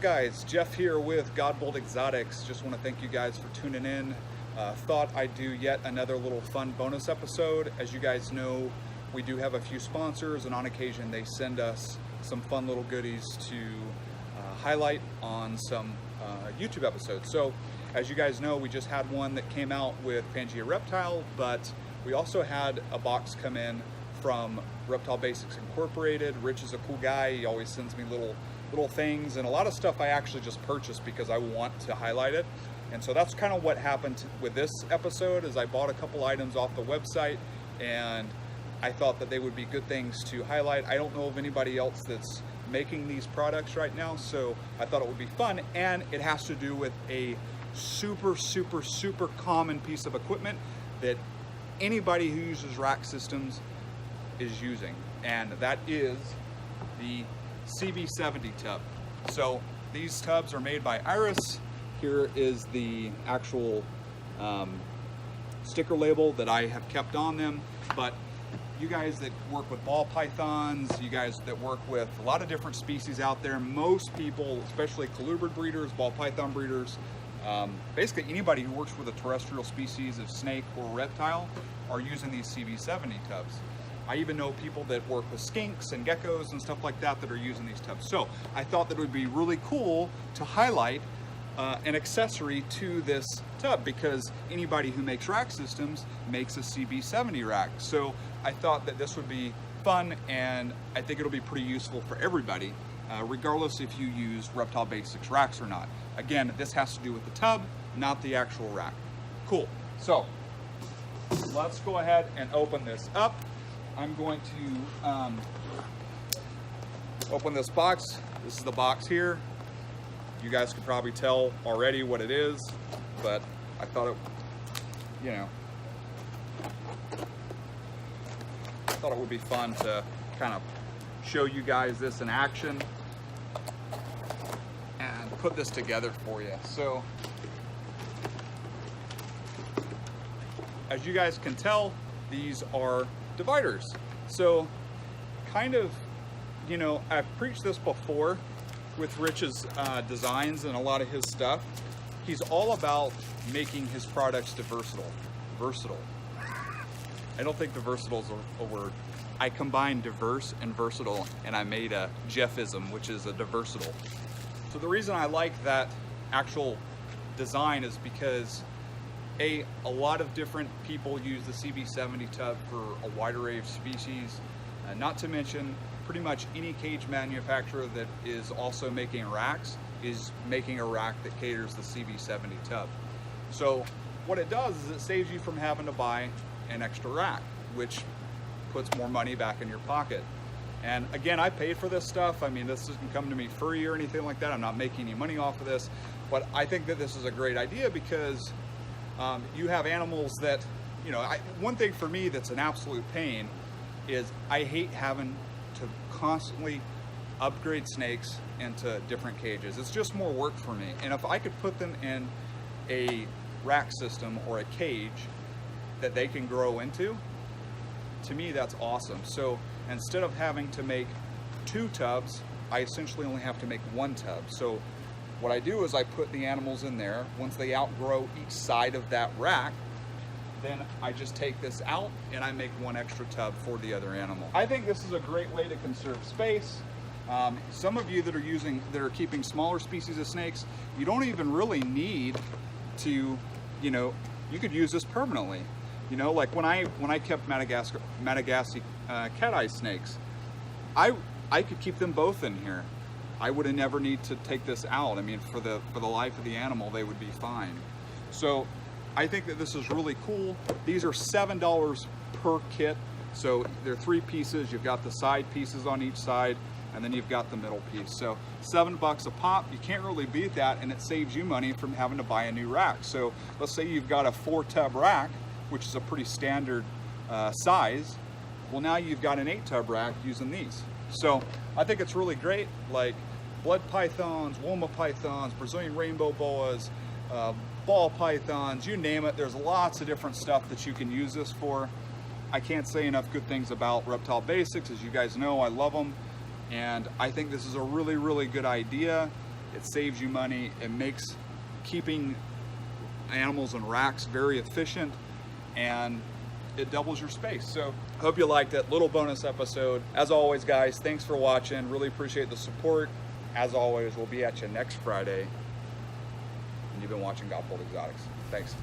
guys? Jeff here with Godbold Exotics. Just want to thank you guys for tuning in. Thought I'd do yet another little fun bonus episode. As you guys know, we do have a few sponsors, and on occasion they send us some fun little goodies to highlight on some YouTube episodes. So as you guys know, we just had one that came out with Pangea Reptile, but we also had a box come in from Reptile Basics Incorporated. Rich is a cool guy. He always sends me little things, and a lot of stuff I actually just purchased because I want to highlight it. And so that's kind of what happened with this episode, is I bought a couple items off the website and I thought that they would be good things to highlight. I don't know of anybody else that's making these products right now, so I thought it would be fun. And it has to do with a super common piece of equipment that anybody who uses rack systems is using, and that is the CB70 tub. So these tubs are made by Iris. Here is the actual sticker label that I have kept on them. But you guys that work with ball pythons, you guys that work with a lot of different species out there, most people, especially colubrid breeders, ball python breeders, basically anybody who works with a terrestrial species of snake or reptile are using these CB70 tubs. I even know people that work with skinks and geckos and stuff like that that are using these tubs. So I thought that it would be really cool to highlight an accessory to this tub, because anybody who makes rack systems makes a CB70 rack. So I thought that this would be fun, and I think it'll be pretty useful for everybody, regardless if you use Reptile Basics racks or not. Again, this has to do with the tub, not the actual rack. Cool. So let's go ahead and open this up. I'm going to open this box. This is the box here. You guys could probably tell already what it is, but I thought it, I thought it would be fun to kind of show you guys this in action and put this together for you. So as you guys can tell, these are dividers. So kind of, I've preached this before with Rich's designs and a lot of his stuff. He's all about making his products versatile. I don't think the versatile is a word. I combined diverse and versatile, and I made a Jeffism, which is a diversatile. So the reason I like that actual design is because a lot of different people use the CB70 tub for a wide array of species, not to mention pretty much any cage manufacturer that is also making racks is making a rack that caters the CB70 tub. So what it does is it saves you from having to buy an extra rack, which puts more money back in your pocket. And again, I paid for this stuff. I mean, this doesn't come to me free or anything like that. I'm not making any money off of this, but I think that this is a great idea because you have animals that, one thing for me that's an absolute pain is I hate having to constantly upgrade snakes into different cages. It's just more work for me. And if I could put them in a rack system or a cage that they can grow into, to me that's awesome. So instead of having to make 2 tubs, I essentially only have to make 1 tub. So what I do is I put the animals in there. Once they outgrow each side of that rack, then I just take this out and I make 1 extra tub for the other animal. I think this is a great way to conserve space. Some of you that are keeping smaller species of snakes, you don't even really need to, you could use this permanently. Like when I kept Madagascar cat-eye snakes, I could keep them both in here. I would have never need to take this out. I mean, for the life of the animal, they would be fine. So I think that this is really cool. These are $7 per kit. So they're 3 pieces. You've got the side pieces on each side, and then you've got the middle piece. So $7 a pop. You can't really beat that, and it saves you money from having to buy a new rack. So let's say you've got a 4-tub rack, which is a pretty standard size. Well, now you've got an 8-tub rack using these. So I think it's really great. Like blood pythons, Woma pythons, Brazilian rainbow boas, ball pythons, you name it. There's lots of different stuff that you can use this for. I can't say enough good things about Reptile Basics. As you guys know, I love them, and I think this is a really good idea. it saves you money, it makes keeping animals in racks very efficient, and it doubles your space. So I hope you liked it. Little bonus episode. As always, guys, thanks for watching. Really appreciate the support. As always, we'll be at you next Friday. And you've been watching Godbold Exotics. Thanks.